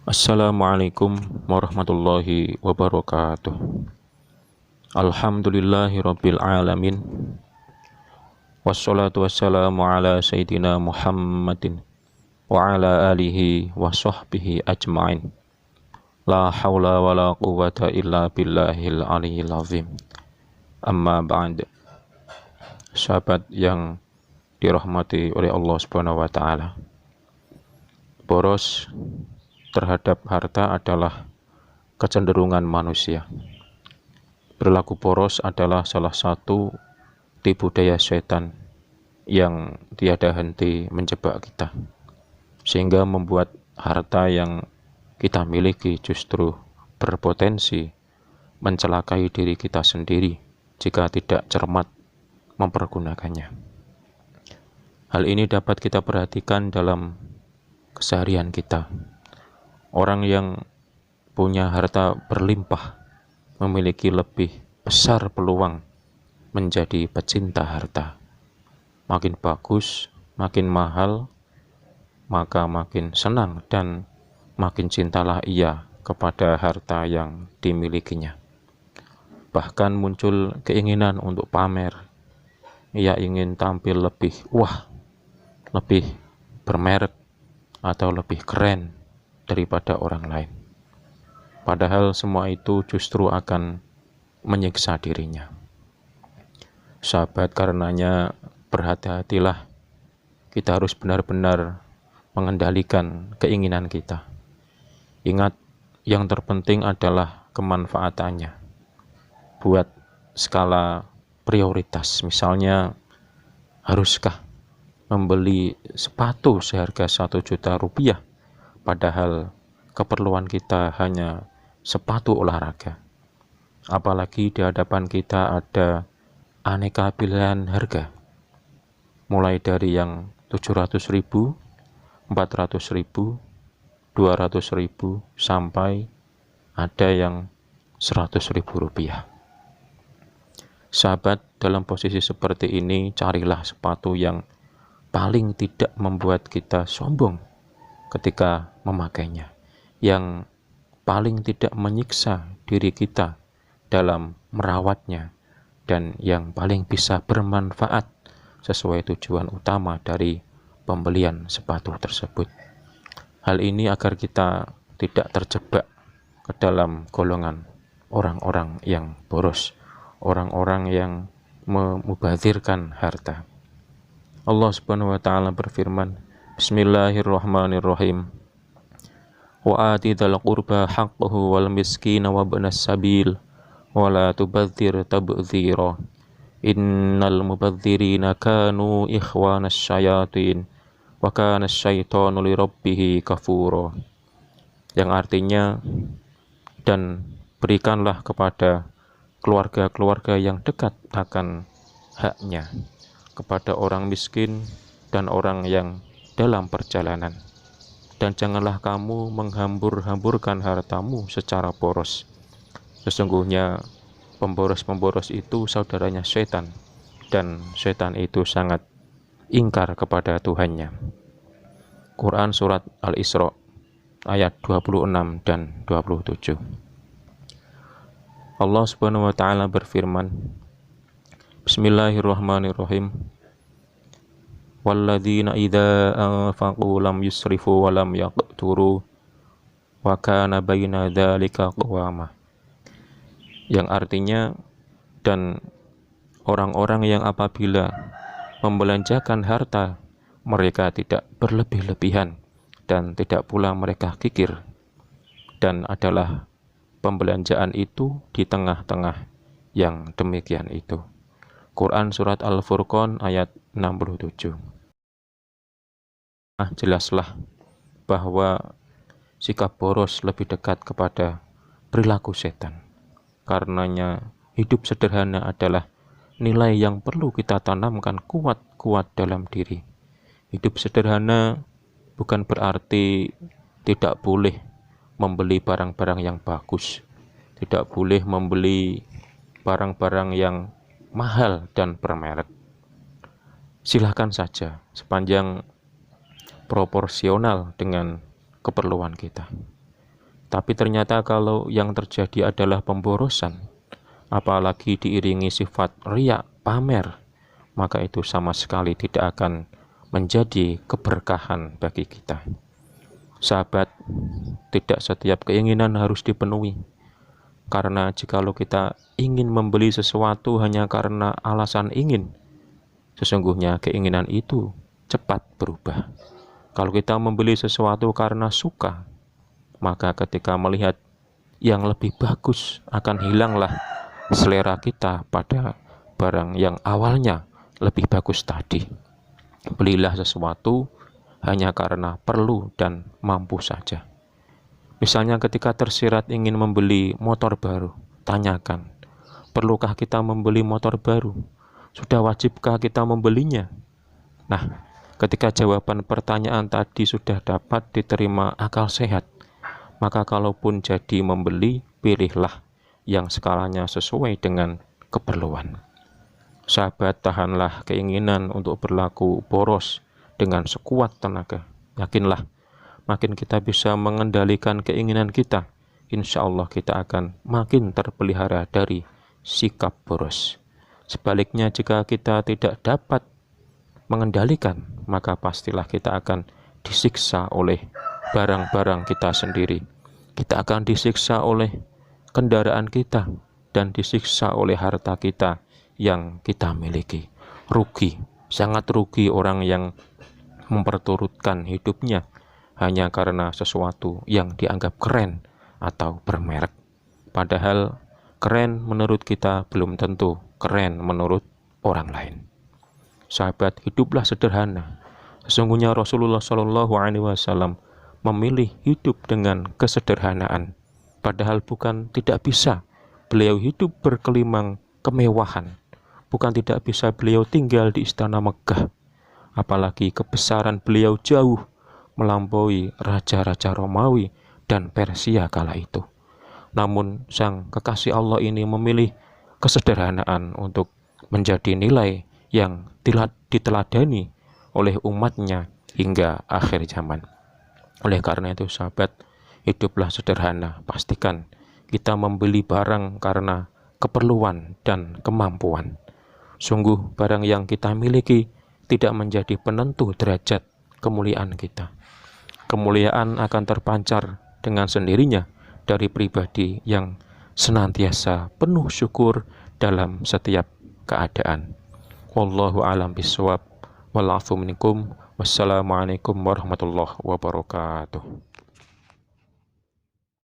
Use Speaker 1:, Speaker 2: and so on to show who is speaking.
Speaker 1: Assalamualaikum warahmatullahi wabarakatuh. Alhamdulillahi rabbil alamin. Wassalatu wassalamu ala sayyidina Muhammadin wa ala alihi wa sahbihi ajma'in. La hawla wa la quwwata illa billahil aliyyil azim. Amma ba'd. Sahabat yang dirahmati oleh Allah Subhanahu wa taala. Boros terhadap harta adalah kecenderungan manusia. Perilaku boros adalah salah satu tipu daya setan yang tiada henti menjebak kita, sehingga membuat harta yang kita miliki justru berpotensi mencelakai diri kita sendiri jika tidak cermat mempergunakannya. Hal ini dapat kita perhatikan dalam keseharian kita. Orang yang punya harta berlimpah memiliki lebih besar peluang menjadi pecinta harta. Makin bagus, makin mahal, maka makin senang dan makin cintalah ia kepada harta yang dimilikinya. Bahkan muncul keinginan untuk pamer. Ia ingin tampil lebih wah, lebih bermerek, atau lebih keren daripada orang lain. Padahal semua itu justru akan menyiksa dirinya. Sahabat, karenanya berhati-hatilah. Kita harus benar-benar mengendalikan keinginan kita. Ingat, yang terpenting adalah kemanfaatannya. Buat skala prioritas. Misalnya, haruskah membeli sepatu seharga 1 juta rupiah, padahal keperluan kita hanya sepatu olahraga. Apalagi di hadapan kita ada aneka pilihan harga, mulai dari yang 700.000, 400.000, 200.000, sampai ada yang 100.000 rupiah. Sahabat, dalam posisi seperti ini carilah sepatu yang paling tidak membuat kita sombong ketika memakainya, yang paling tidak menyiksa diri kita dalam merawatnya, dan yang paling bisa bermanfaat sesuai tujuan utama dari pembelian sepatu tersebut. Hal ini agar kita tidak terjebak ke dalam golongan orang-orang yang boros, orang-orang yang memubazirkan harta. Allah Subhanahu wa taala berfirman, Bismillahirrahmanirrahim. Wa ati dzal qurba haqqahu wal miskina wa ibnas sabil wa la tubadzir tabdzira. Innal mubadzirina kanu ikhwanas syayatin wa kana asyaitanu lirabbih kafura. Yang artinya, dan berikanlah kepada keluarga-keluarga yang dekat akan haknya, kepada orang miskin dan orang yang dalam perjalanan. Dan janganlah kamu menghambur-hamburkan hartamu secara boros. Sesungguhnya pemboros-pemboros itu saudaranya setan, dan setan itu sangat ingkar kepada Tuhannya. Quran Surat Al-Isra ayat 26 dan 27. Allah Subhanahu wa taala berfirman, Bismillahirrahmanirrahim. Walladzina idza anfaqu lam yusrifu wa lam yaqturu wa kana baina dzalika qawama. Yang artinya, dan orang-orang yang apabila membelanjakan harta, mereka tidak berlebih-lebihan dan tidak pula mereka kikir, dan adalah pembelanjaan itu di tengah-tengah yang demikian itu. Quran Surat Al-Furqan ayat 67. Jelaslah bahwa sikap boros lebih dekat kepada perilaku setan. Karenanya hidup sederhana adalah nilai yang perlu kita tanamkan kuat-kuat dalam diri. Hidup sederhana bukan berarti tidak boleh membeli barang-barang yang bagus, tidak boleh membeli barang-barang yang mahal dan bermerek. Silahkan saja, sepanjang proporsional dengan keperluan kita. Tapi ternyata kalau yang terjadi adalah pemborosan, apalagi diiringi sifat riya, pamer, maka itu sama sekali tidak akan menjadi keberkahan bagi kita. Sahabat, tidak setiap keinginan harus dipenuhi. Karena jikalau kita ingin membeli sesuatu hanya karena alasan ingin, sesungguhnya keinginan itu cepat berubah. Kalau kita membeli sesuatu karena suka, maka ketika melihat yang lebih bagus akan hilanglah selera kita pada barang yang awalnya lebih bagus tadi. Belilah sesuatu hanya karena perlu dan mampu saja. Misalnya ketika tersirat ingin membeli motor baru, tanyakan, perlukah kita membeli motor baru? Sudah wajibkah kita membelinya? Nah, ketika jawaban pertanyaan tadi sudah dapat diterima akal sehat, maka kalaupun jadi membeli, pilihlah yang skalanya sesuai dengan keperluan. Sahabat, tahanlah keinginan untuk berlaku boros dengan sekuat tenaga. Yakinlah, makin kita bisa mengendalikan keinginan kita, insya Allah kita akan makin terpelihara dari sikap boros. Sebaliknya, jika kita tidak dapat mengendalikan, maka pastilah kita akan disiksa oleh barang-barang kita sendiri. Kita akan disiksa oleh kendaraan kita dan disiksa oleh harta kita yang kita miliki. Rugi, sangat rugi orang yang memperturutkan hidupnya hanya karena sesuatu yang dianggap keren atau bermerek. Padahal keren menurut kita belum tentu keren menurut orang lain. Sahabat, hiduplah sederhana. Sesungguhnya Rasulullah SAW memilih hidup dengan kesederhanaan. Padahal bukan tidak bisa beliau hidup berkelimang kemewahan. Bukan tidak bisa beliau tinggal di istana Megah. Apalagi kebesaran beliau jauh melampaui raja-raja Romawi dan Persia kala itu. Namun sang kekasih Allah ini memilih kesederhanaan untuk menjadi nilai yang diteladani oleh umatnya hingga akhir zaman. Oleh karena itu sahabat, hiduplah sederhana. Pastikan kita membeli barang karena keperluan dan kemampuan. Sungguh barang yang kita miliki tidak menjadi penentu derajat kemuliaan kita. Kemuliaan akan terpancar dengan sendirinya dari pribadi yang senantiasa penuh syukur dalam setiap keadaan. Wallahu a'lam bishawab. Wal 'afu minkum. Wassalamualaikum warahmatullahi wabarakatuh.